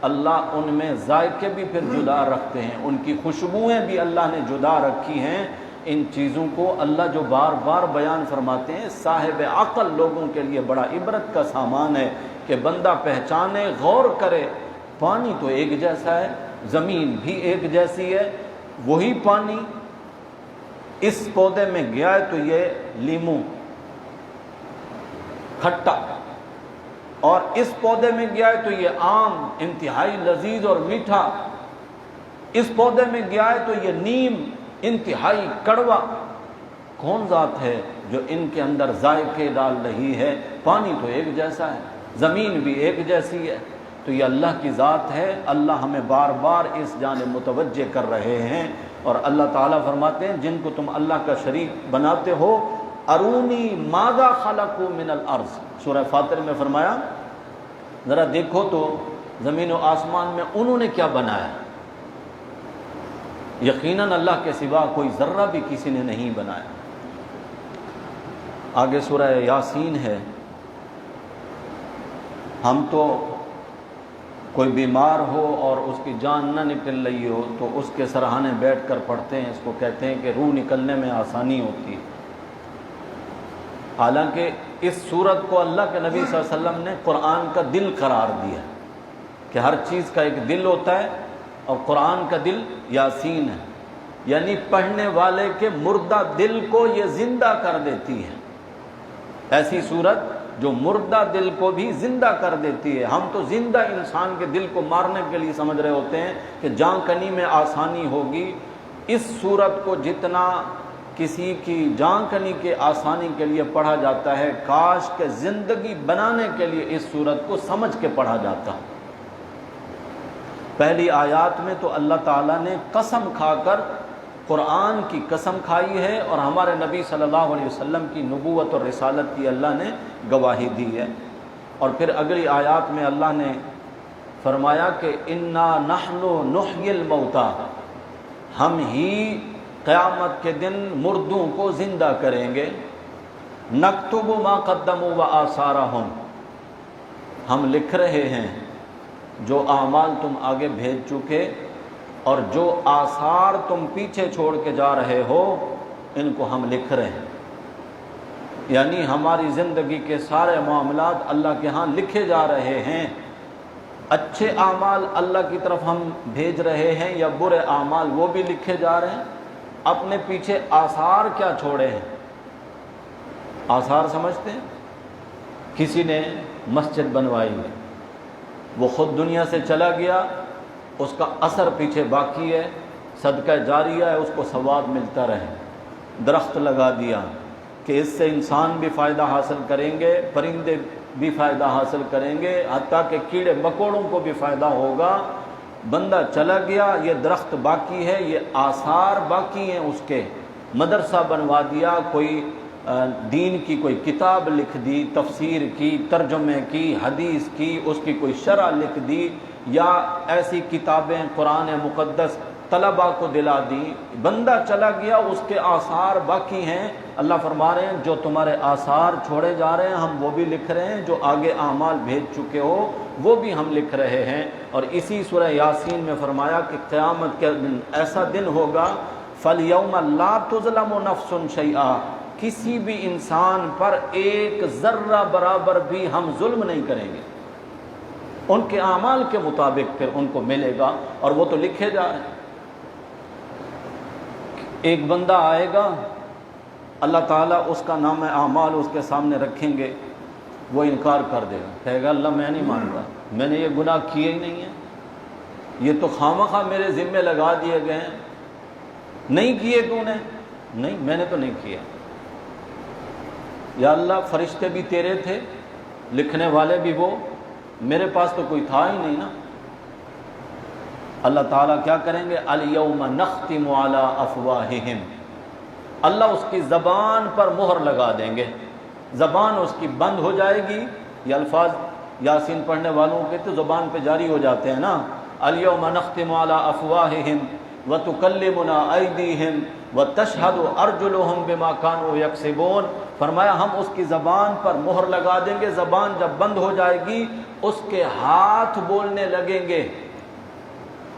اللہ ان میں ذائقے بھی پھر جدا رکھتے ہیں، ان کی خوشبوئیں بھی اللہ نے جدا رکھی ہیں۔ ان چیزوں کو اللہ جو بار بار بیان فرماتے ہیں، صاحب عقل لوگوں کے لیے بڑا عبرت کا سامان ہے کہ بندہ پہچانے، غور کرے۔ پانی تو ایک جیسا ہے، زمین بھی ایک جیسی ہے، وہی پانی اس پودے میں گیا ہے تو یہ لیمو کھٹا، اور اس پودے میں گیا ہے تو یہ آم انتہائی لذیذ اور میٹھا، اس پودے میں گیا ہے تو یہ نیم انتہائی کڑوا۔ کون ذات ہے جو ان کے اندر ذائقے ڈال رہی ہے؟ پانی تو ایک جیسا ہے، زمین بھی ایک جیسی ہے، تو یہ اللہ کی ذات ہے، اللہ ہمیں بار بار اس جانب متوجہ کر رہے ہیں۔ اور اللہ تعالیٰ فرماتے ہیں جن کو تم اللہ کا شریک بناتے ہو، ارونی ماذا خلقوا من الارض، سورہ فاطر میں فرمایا ذرا دیکھو تو زمین و آسمان میں انہوں نے کیا بنایا۔ یقیناً اللہ کے سوا کوئی ذرہ بھی کسی نے نہیں بنایا۔ آگے سورہ یاسین ہے، ہم تو کوئی بیمار ہو اور اس کی جان نہ نکل رہی ہو تو اس کے سرہانے بیٹھ کر پڑھتے ہیں، اس کو کہتے ہیں کہ روح نکلنے میں آسانی ہوتی ہے۔ حالانکہ اس صورت کو اللہ کے نبی صلی اللہ علیہ وسلم نے قرآن کا دل قرار دیا کہ ہر چیز کا ایک دل ہوتا ہے، اور قرآن کا دل یاسین ہے، یعنی پڑھنے والے کے مردہ دل کو یہ زندہ کر دیتی ہے۔ ایسی صورت جو مردہ دل کو بھی زندہ کر دیتی ہے۔ ہم تو زندہ انسان کے دل کو مارنے کے لیے سمجھ رہے ہوتے ہیں کہ جان کنی میں آسانی ہوگی۔ اس صورت کو جتنا کسی کی جان کنی کے آسانی کے لیے پڑھا جاتا ہے، کاش کہ زندگی بنانے کے لیے اس صورت کو سمجھ کے پڑھا جاتا۔ پہلی آیات میں تو اللہ تعالیٰ نے قسم کھا کر قرآن کی قسم کھائی ہے، اور ہمارے نبی صلی اللہ علیہ وسلم کی نبوت اور رسالت کی اللہ نے گواہی دی ہے۔ اور پھر اگلی آیات میں اللہ نے فرمایا کہ انا نحن نحیی الموتى، ہم ہی قیامت کے دن مردوں کو زندہ کریں گے۔ نکتب ما قدموا وآثارہم، ہم لکھ رہے ہیں جو اعمال تم آگے بھیج چکے اور جو آثار تم پیچھے چھوڑ کے جا رہے ہو، ان کو ہم لکھ رہے ہیں۔ یعنی ہماری زندگی کے سارے معاملات اللہ کے ہاں لکھے جا رہے ہیں۔ اچھے اعمال اللہ کی طرف ہم بھیج رہے ہیں یا برے اعمال وہ بھی لکھے جا رہے ہیں۔ اپنے پیچھے آثار کیا چھوڑے ہیں؟ آثار سمجھتے ہیں؟ کسی نے مسجد بنوائی ہے، وہ خود دنیا سے چلا گیا، اس کا اثر پیچھے باقی ہے، صدقہ جاریہ ہے، اس کو ثواب ملتا رہے۔ درخت لگا دیا کہ اس سے انسان بھی فائدہ حاصل کریں گے، پرندے بھی فائدہ حاصل کریں گے، حتیٰ کہ کیڑے مکوڑوں کو بھی فائدہ ہوگا۔ بندہ چلا گیا، یہ درخت باقی ہے، یہ آثار باقی ہیں اس کے۔ مدرسہ بنوا دیا، کوئی دین کی کوئی کتاب لکھ دی، تفسیر کی، ترجمے کی، حدیث کی، اس کی کوئی شرح لکھ دی، یا ایسی کتابیں قرآن مقدس طلباء کو دلا دی۔ بندہ چلا گیا، اس کے آثار باقی ہیں۔ اللہ فرما رہے ہیں جو تمہارے آثار چھوڑے جا رہے ہیں ہم وہ بھی لکھ رہے ہیں، جو آگے اعمال بھیج چکے ہو وہ بھی ہم لکھ رہے ہیں۔ اور اسی سورہ یاسین میں فرمایا کہ قیامت کے دن ایسا دن ہوگا، فَالْيَوْمَ لَا تُظْلَمُ نَفْسٌ شَيْئًا، کسی بھی انسان پر ایک ذرہ برابر بھی ہم ظلم نہیں کریں گے، ان کے اعمال کے مطابق پھر ان کو ملے گا، اور وہ تو لکھے جا رہے ہیں۔ ایک بندہ آئے گا، اللہ تعالیٰ اس کا نام اعمال اس کے سامنے رکھیں گے، وہ انکار کر دے گا، کہے گا اللہ میں نہیں مانتا، میں نے یہ گناہ کیے ہی نہیں ہیں، یہ تو خواہ میرے ذمے لگا دیے گئے ہیں۔ نہیں کیے تو نے؟ نہیں، میں نے تو نہیں کیا۔ یا اللہ فرشتے بھی تیرے تھے، لکھنے والے بھی وہ، میرے پاس تو کوئی تھا ہی نہیں نا۔ اللہ تعالیٰ کیا کریں گے؟ الیوم نختم علی افواہہم، اللہ اس کی زبان پر مہر لگا دیں گے، زبان اس کی بند ہو جائے گی۔ یہ الفاظ یاسین پڑھنے والوں کے تو زبان پہ جاری ہو جاتے ہیں نا۔ الیوم نختم علی افواہہم وتکلمنا ایدیہم وتشہد ارجلہم بما کانوا یکسبون، فرمایا ہم اس کی زبان پر مہر لگا دیں گے، زبان جب بند ہو جائے گی اس کے ہاتھ بولنے لگیں گے،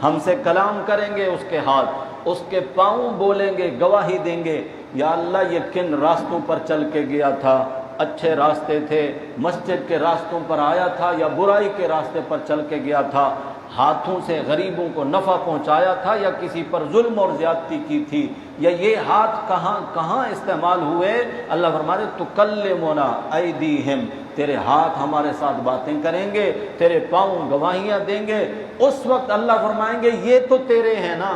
ہم سے کلام کریں گے اس کے ہاتھ، اس کے پاؤں بولیں گے، گواہی دیں گے، یا اللہ یہ کن راستوں پر چل کے گیا تھا، اچھے راستے تھے، مسجد کے راستوں پر آیا تھا یا برائی کے راستے پر چل کے گیا تھا، ہاتھوں سے غریبوں کو نفع پہنچایا تھا یا کسی پر ظلم اور زیادتی کی تھی، یا یہ ہاتھ کہاں کہاں استعمال ہوئے؟ اللہ فرماتے تکلمنا ایدیہم، تیرے ہاتھ ہمارے ساتھ باتیں کریں گے، تیرے پاؤں گواہیاں دیں گے۔ اس وقت اللہ فرمائیں گے یہ تو تیرے ہیں نا،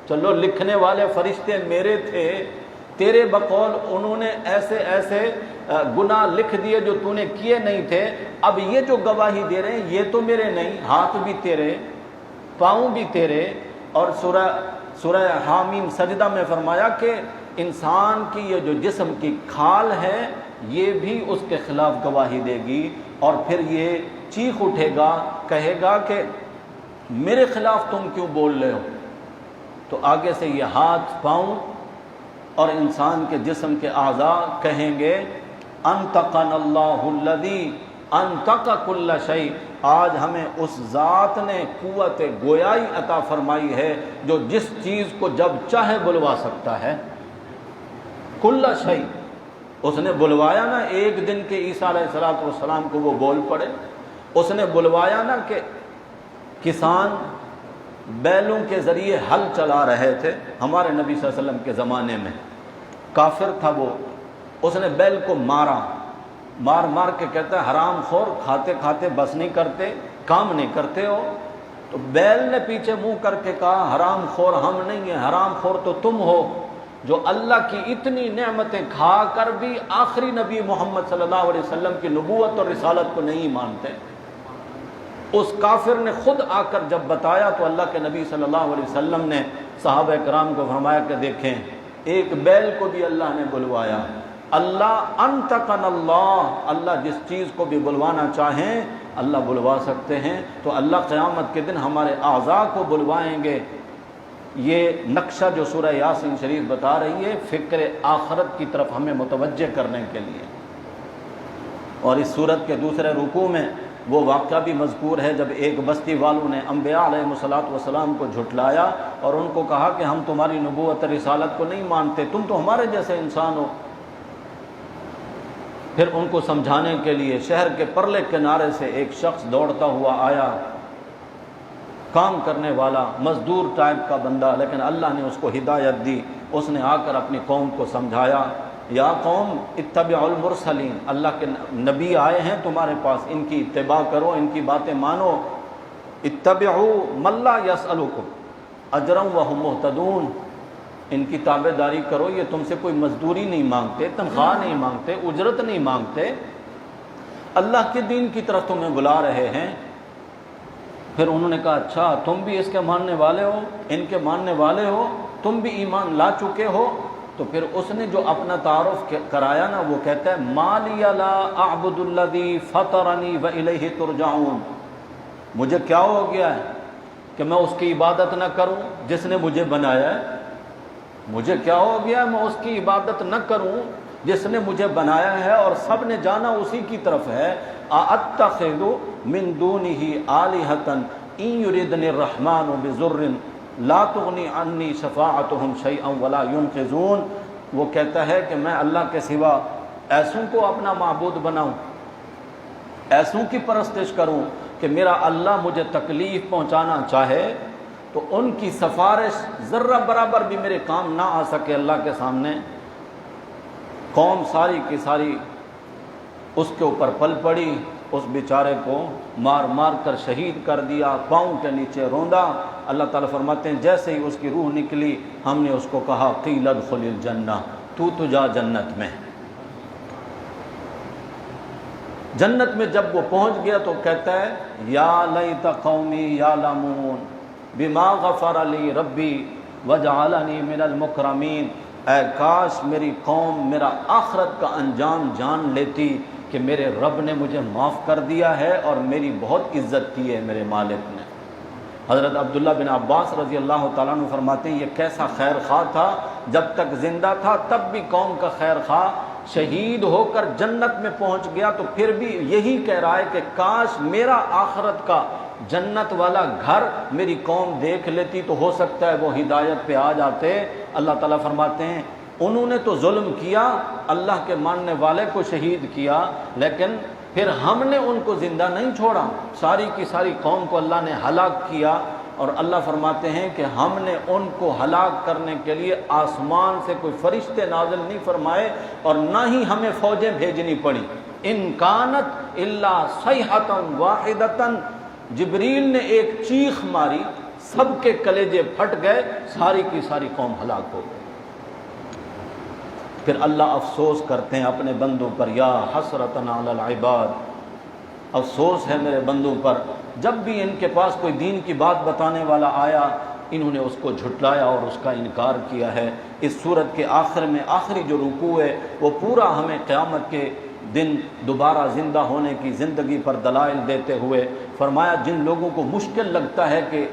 چلو لکھنے والے فرشتے میرے تھے، تیرے بقول انہوں نے ایسے ایسے گناہ لکھ دیے جو تو نے کیے نہیں تھے، اب یہ جو گواہی دے رہے ہیں یہ تو میرے نہیں، ہاتھ بھی تیرے، پاؤں بھی تیرے۔ اور سورہ حامیم سجدہ میں فرمایا کہ انسان کی یہ جو جسم کی کھال ہے یہ بھی اس کے خلاف گواہی دے گی، اور پھر یہ چیخ اٹھے گا، کہے گا کہ میرے خلاف تم کیوں بول رہے ہو۔ تو آگے سے یہ ہاتھ، پاؤں اور انسان کے جسم کے اعضاء کہیں گے انطقنا اللہ الذی انطق کل شیء، آج ہمیں اس ذات نے قوت گویائی عطا فرمائی ہے جو جس چیز کو جب چاہے بلوا سکتا ہے۔ کل شیء، اس نے بلوایا نا ایک دن کے عیسیٰ علیہ السلام کو وہ بول پڑے، اس نے بلوایا نا کہ کسان بیلوں کے ذریعے ہل چلا رہے تھے ہمارے نبی صلی اللہ علیہ وسلم کے زمانے میں، کافر تھا وہ، اس نے بیل کو مار کے کہتا ہے حرام خور، کھاتے کھاتے بس نہیں کرتے، کام نہیں کرتے ہو۔ تو بیل نے پیچھے منہ کر کے کہا حرام خور ہم نہیں ہیں، حرام خور تو تم ہو جو اللہ کی اتنی نعمتیں کھا کر بھی آخری نبی محمد صلی اللہ علیہ وسلم کی نبوت اور رسالت کو نہیں مانتے۔ اس کافر نے خود آ کر جب بتایا تو اللہ کے نبی صلی اللہ علیہ وسلم نے صحابہ کرام کو فرمایا کہ دیکھیں ایک بیل کو بھی اللہ نے بلوایا۔ اللہ انطقنا اللہ، اللہ جس چیز کو بھی بلوانا چاہیں اللہ بلوا سکتے ہیں، تو اللہ قیامت کے دن ہمارے اعضاء کو بلوائیں گے۔ یہ نقشہ جو سورہ یاسین شریف بتا رہی ہے فکر آخرت کی طرف ہمیں متوجہ کرنے کے لیے۔ اور اس سورت کے دوسرے رکوع میں وہ واقعہ بھی مذکور ہے جب ایک بستی والوں نے انبیاء علیہ الصلوۃ کو جھٹلایا اور ان کو کہا کہ ہم تمہاری نبوت اور رسالت کو نہیں مانتے، تم تو ہمارے جیسے انسان ہو۔ پھر ان کو سمجھانے کے لیے شہر کے پرلے کنارے سے ایک شخص دوڑتا ہوا آیا، کام کرنے والا مزدور ٹائپ کا بندہ، لیکن اللہ نے اس کو ہدایت دی، اس نے آ کر اپنی قوم کو سمجھایا یا قوم اتبعوا المرسلین، اللہ کے نبی آئے ہیں تمہارے پاس، ان کی اتباع کرو، ان کی باتیں مانو۔ اتبعوا من لا یسألکم اجرا وهم مہتدون، ان کی تابع داری کرو، یہ تم سے کوئی مزدوری نہیں مانگتے، تنخواہ نہیں مانگتے، اجرت نہیں مانگتے، اللہ کے دین کی طرف تمہیں بلا رہے ہیں۔ پھر انہوں نے کہا اچھا تم بھی اس کے ماننے والے ہو، ان کے ماننے والے ہو، تم بھی ایمان لا چکے ہو؟ تو پھر اس نے جو اپنا تعارف کرایا نا وہ کہتا ہے ما لی لا اعبد الذی فطرنی والیہ ترجعون، مجھے کیا ہو گیا ہے کہ میں اس کی عبادت نہ کروں جس نے مجھے بنایا ہے؟ مجھے کیا ہو گیا ہے میں اس کی عبادت نہ کروں جس نے مجھے بنایا ہے اور سب نے جانا اسی کی طرف ہے۔ ااتخذ من دونہ آلہۃ ان یردنی الرحمن بضر لا تغنی عنی شفاعتهم شیئا ولا ینقذون، وہ کہتا ہے کہ میں اللہ کے سوا ایسوں کو اپنا معبود بناؤں، ایسوں کی پرستش کروں کہ میرا اللہ مجھے تکلیف پہنچانا چاہے تو ان کی سفارش ذرہ برابر بھی میرے کام نہ آ سکے اللہ کے سامنے۔ قوم ساری کی ساری اس کے اوپر پل پڑی، اس بیچارے کو مار مار کر شہید کر دیا، پاؤں کے نیچے روندا۔ اللہ تعالیٰ فرماتے ہیں جیسے ہی اس کی روح نکلی ہم نے اس کو کہا قیل ادخل الجنہ، تو جا جنت میں۔ جنت میں جب وہ پہنچ گیا تو کہتا ہے یا لیت قومی یعلمون بما غفر لی ربی وجعلنی من المکرمین، اے کاش میری قوم میرا آخرت کا انجام جان لیتی کہ میرے رب نے مجھے معاف کر دیا ہے اور میری بہت عزت کی ہے میرے مالک نے۔ حضرت عبداللہ بن عباس رضی اللہ تعالیٰ عنہ فرماتے ہیں یہ کیسا خیر خواہ تھا، جب تک زندہ تھا تب بھی قوم کا خیر خواہ، شہید ہو کر جنت میں پہنچ گیا تو پھر بھی یہی کہہ رہا ہے کہ کاش میرا آخرت کا جنت والا گھر میری قوم دیکھ لیتی تو ہو سکتا ہے وہ ہدایت پہ آ جاتے۔ اللہ تعالیٰ فرماتے ہیں انہوں نے تو ظلم کیا، اللہ کے ماننے والے کو شہید کیا، لیکن پھر ہم نے ان کو زندہ نہیں چھوڑا، ساری کی ساری قوم کو اللہ نے ہلاک کیا۔ اور اللہ فرماتے ہیں کہ ہم نے ان کو ہلاک کرنے کے لیے آسمان سے کوئی فرشتے نازل نہیں فرمائے اور نہ ہی ہمیں فوجیں بھیجنی پڑی۔ ان کانت الا صیحۃ واحدۃ، جبریل نے ایک چیخ ماری، سب کے کلیجے پھٹ گئے، ساری کی ساری قوم ہلاک ہو گئی۔ پھر اللہ افسوس کرتے ہیں اپنے بندوں پر، یا حسرتن علی العباد، افسوس ہے میرے بندوں پر، جب بھی ان کے پاس کوئی دین کی بات بتانے والا آیا انہوں نے اس کو جھٹلایا اور اس کا انکار کیا ہے۔ اس صورت کے آخر میں آخری جو رکوع ہے وہ پورا ہمیں قیامت کے دن دوبارہ زندہ ہونے کی زندگی پر دلائل دیتے ہوئے فرمایا، جن لوگوں کو مشکل لگتا ہے کہ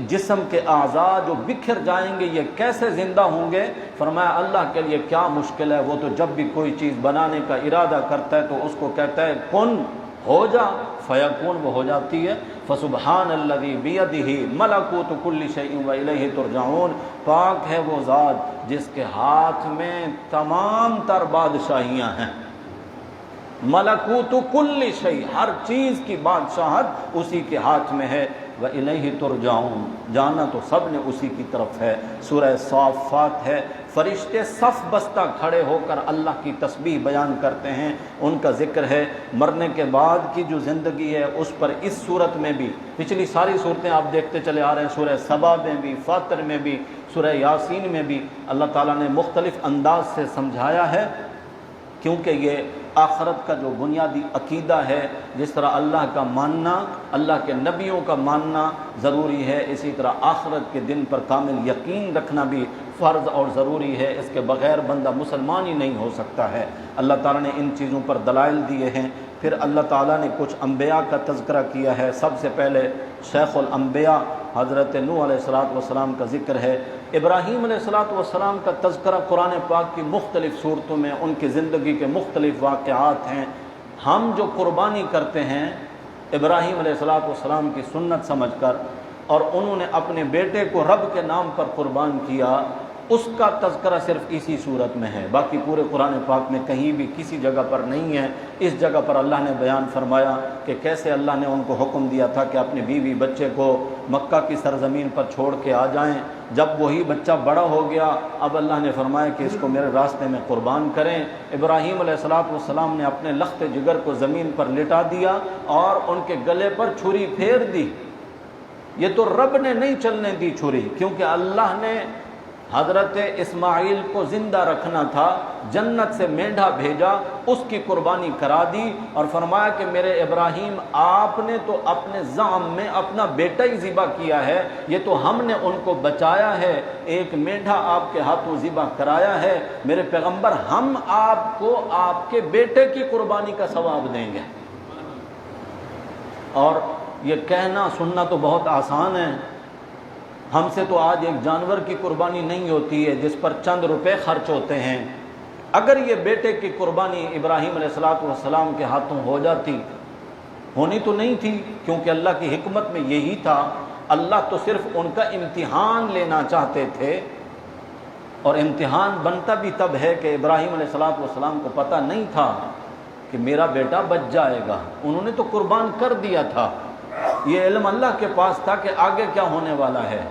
جسم کے اعضاء جو بکھر جائیں گے یہ کیسے زندہ ہوں گے، فرمایا اللہ کے لیے کیا مشکل ہے، وہ تو جب بھی کوئی چیز بنانے کا ارادہ کرتا ہے تو اس کو کہتا ہے کن، ہو جا، فیکون، وہ ہو جاتی ہے۔ فسبحان الذی بیدہ ملکوت کل شیء والیہ ترجعون، پاک ہے وہ ذات جس کے ہاتھ میں تمام تر بادشاہیاں ہیں، ملکوت کل شیء، ہر چیز کی بادشاہت اسی کے ہاتھ میں ہے، وَإِلَيْهِ تُرْجَعُونَ، جانا تو سب نے اسی کی طرف ہے۔ سورہ صافات ہے، فرشتے صف بستہ کھڑے ہو کر اللہ کی تسبیح بیان کرتے ہیں، ان کا ذکر ہے۔ مرنے کے بعد کی جو زندگی ہے اس پر اس صورت میں بھی، پچھلی ساری صورتیں آپ دیکھتے چلے آ رہے ہیں، سورہ سبا میں بھی، فاطر میں بھی، سورہ یاسین میں بھی اللہ تعالیٰ نے مختلف انداز سے سمجھایا ہے، کیونکہ یہ آخرت کا جو بنیادی عقیدہ ہے، جس طرح اللہ کا ماننا، اللہ کے نبیوں کا ماننا ضروری ہے، اسی طرح آخرت کے دن پر کامل یقین رکھنا بھی فرض اور ضروری ہے، اس کے بغیر بندہ مسلمان ہی نہیں ہو سکتا ہے۔ اللہ تعالیٰ نے ان چیزوں پر دلائل دیے ہیں۔ پھر اللہ تعالیٰ نے کچھ انبیاء کا تذکرہ کیا ہے۔ سب سے پہلے شیخ الانبیاء حضرت نوح علیہ السلام کا ذکر ہے۔ ابراہیم علیہ السلام کا تذکرہ قرآن پاک کی مختلف صورتوں میں ان کی زندگی کے مختلف واقعات ہیں۔ ہم جو قربانی کرتے ہیں ابراہیم علیہ السلام کی سنت سمجھ کر، اور انہوں نے اپنے بیٹے کو رب کے نام پر قربان کیا، اس کا تذکرہ صرف اسی صورت میں ہے، باقی پورے قرآن پاک میں کہیں بھی کسی جگہ پر نہیں ہے۔ اس جگہ پر اللہ نے بیان فرمایا کہ کیسے اللہ نے ان کو حکم دیا تھا کہ اپنے بیوی بچے کو مکہ کی سرزمین پر چھوڑ کے آ جائیں۔ جب وہی بچہ بڑا ہو گیا، اب اللہ نے فرمایا کہ اس کو میرے راستے میں قربان کریں۔ ابراہیم علیہ السلام نے اپنے لخت جگر کو زمین پر لٹا دیا اور ان کے گلے پر چھری پھیر دی۔ یہ تو رب نے نہیں چلنے دی چھری، کیونکہ اللہ نے حضرت اسماعیل کو زندہ رکھنا تھا، جنت سے مینڈھا بھیجا، اس کی قربانی کرا دی اور فرمایا کہ میرے ابراہیم آپ نے تو اپنے زعم میں اپنا بیٹا ہی ذبح کیا ہے، یہ تو ہم نے ان کو بچایا ہے، ایک مینڈھا آپ کے ہاتھوں ذبح کرایا ہے، میرے پیغمبر ہم آپ کو آپ کے بیٹے کی قربانی کا ثواب دیں گے۔ اور یہ کہنا سننا تو بہت آسان ہے، ہم سے تو آج ایک جانور کی قربانی نہیں ہوتی ہے جس پر چند روپے خرچ ہوتے ہیں۔ اگر یہ بیٹے کی قربانی ابراہیم علیہ السلام کے ہاتھوں ہو جاتی، ہونی تو نہیں تھی، کیونکہ اللہ کی حکمت میں یہی تھا، اللہ تو صرف ان کا امتحان لینا چاہتے تھے، اور امتحان بنتا بھی تب ہے کہ ابراہیم علیہ السلام کو پتہ نہیں تھا کہ میرا بیٹا بچ جائے گا، انہوں نے تو قربان کر دیا تھا، یہ علم اللہ کے پاس تھا کہ آگے کیا ہونے والا ہے۔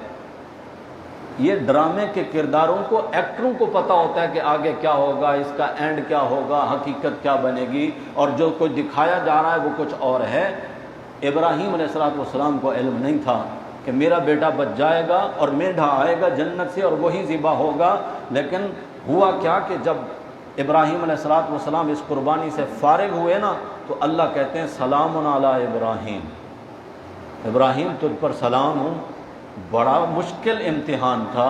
یہ ڈرامے کے کرداروں کو، ایکٹروں کو پتہ ہوتا ہے کہ آگے کیا ہوگا، اس کا اینڈ کیا ہوگا، حقیقت کیا بنے گی، اور جو کچھ دکھایا جا رہا ہے وہ کچھ اور ہے۔ ابراہیم علیہ السلام کو علم نہیں تھا کہ میرا بیٹا بچ جائے گا اور مینڈھا آئے گا جنت سے اور وہی ذبح ہوگا، لیکن ہوا کیا کہ جب ابراہیم علیہ السلام اس قربانی سے فارغ ہوئے نا، تو اللہ کہتے ہیں سلام علی ابراہیم، ابراہیم تجھ پر سلام ہوں، بڑا مشکل امتحان تھا،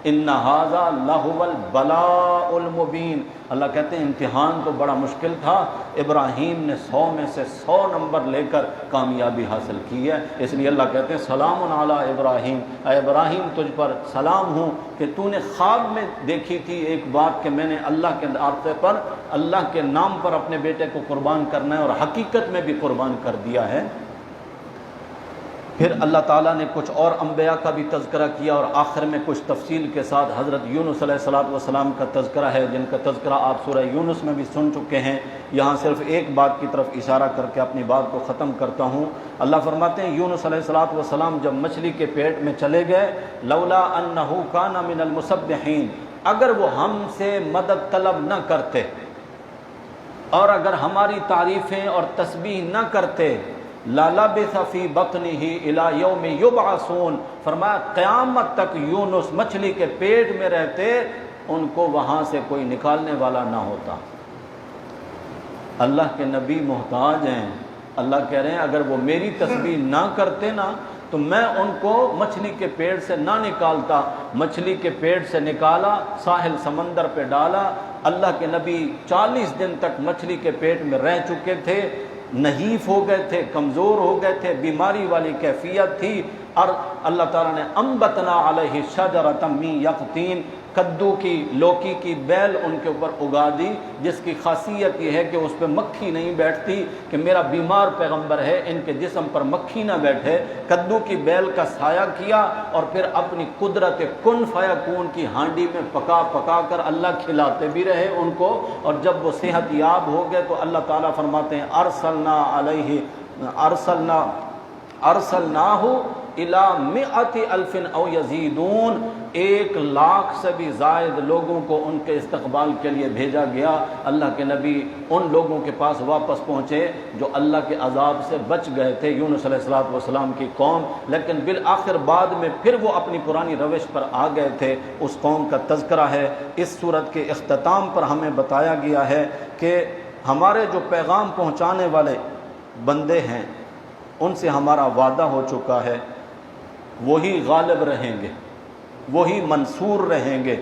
ان ھذا لہو البلاء المبین، اللہ کہتے ہیں امتحان تو بڑا مشکل تھا، ابراہیم نے 100 میں سے 100 نمبر لے کر کامیابی حاصل کی ہے، اس لیے اللہ کہتے ہیں سلام علی ابراہیم، اے ابراہیم تجھ پر سلام ہوں کہ تو نے خواب میں دیکھی تھی ایک بات کہ میں نے اللہ کے راستے پر، اللہ کے نام پر اپنے بیٹے کو قربان کرنا ہے، اور حقیقت میں بھی قربان کر دیا ہے۔ پھر اللہ تعالیٰ نے کچھ اور انبیاء کا بھی تذکرہ کیا، اور آخر میں کچھ تفصیل کے ساتھ حضرت یونس علیہ السلام کا تذکرہ ہے، جن کا تذکرہ آپ سورہ یونس میں بھی سن چکے ہیں۔ یہاں صرف ایک بات کی طرف اشارہ کر کے اپنی بات کو ختم کرتا ہوں۔ اللہ فرماتے ہیں یونس علیہ السلام جب مچھلی کے پیٹ میں چلے گئے، لولا انہ کان من المسبحین، اگر وہ ہم سے مدد طلب نہ کرتے اور اگر ہماری تعریفیں اور تسبیح نہ کرتے، لَلَبِثَ فِي بَطْنِهِ إِلَى يَوْمِ يُبْعَثُونَ، فرمایا قیامت تک یونس مچھلی کے پیٹ میں رہتے، ان کو وہاں سے کوئی نکالنے والا نہ ہوتا۔ اللہ کے نبی محتاج ہیں، اللہ کہہ رہے ہیں اگر وہ میری تسبیح نہ کرتے نا تو میں ان کو مچھلی کے پیٹ سے نہ نکالتا۔ مچھلی کے پیٹ سے نکالا، ساحل سمندر پہ ڈالا، اللہ کے نبی 40 دن تک مچھلی کے پیٹ میں رہ چکے تھے، نحیف ہو گئے تھے، کمزور ہو گئے تھے، بیماری والی کیفیت تھی، اور اللہ تعالیٰ نے انبتنا علیہ شجرۃ من یقطین، کدو کی لوکی کی بیل ان کے اوپر اگا دی، جس کی خاصیت یہ ہے کہ اس پہ مکھی نہیں بیٹھتی، کہ میرا بیمار پیغمبر ہے ان کے جسم پر مکھی نہ بیٹھے۔ کدو کی بیل کا سایہ کیا اور پھر اپنی قدرت کن فیکون کی ہانڈی میں پکا پکا کر اللہ کھلاتے بھی رہے ان کو، اور جب وہ صحت یاب ہو گئے تو اللہ تعالیٰ فرماتے ہیں ارسلناہ الی 100,000 او یزیدون، 1,00,000 سے بھی زائد لوگوں کو ان کے استقبال کے لیے بھیجا گیا۔ اللہ کے نبی ان لوگوں کے پاس واپس پہنچے جو اللہ کے عذاب سے بچ گئے تھے، یونس علیہ السلام کی قوم، لیکن بالآخر بعد میں پھر وہ اپنی پرانی روش پر آ گئے تھے۔ اس قوم کا تذکرہ ہے اس سورت کے اختتام پر ہمیں بتایا گیا ہے کہ ہمارے جو پیغام پہنچانے والے بندے ہیں ان سے ہمارا وعدہ ہو چکا ہے، وہی غالب رہیں گے، وہی منصور رہیں گے،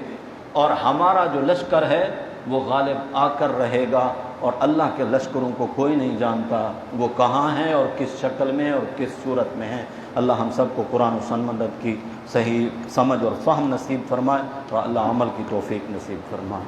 اور ہمارا جو لشکر ہے وہ غالب آ کر رہے گا، اور اللہ کے لشکروں کو کوئی نہیں جانتا وہ کہاں ہیں اور کس شکل میں اور کس صورت میں ہیں۔ اللہ ہم سب کو قرآن و سنت کی صحیح سمجھ اور فہم نصیب فرمائے، اور اللہ عمل کی توفیق نصیب فرمائے۔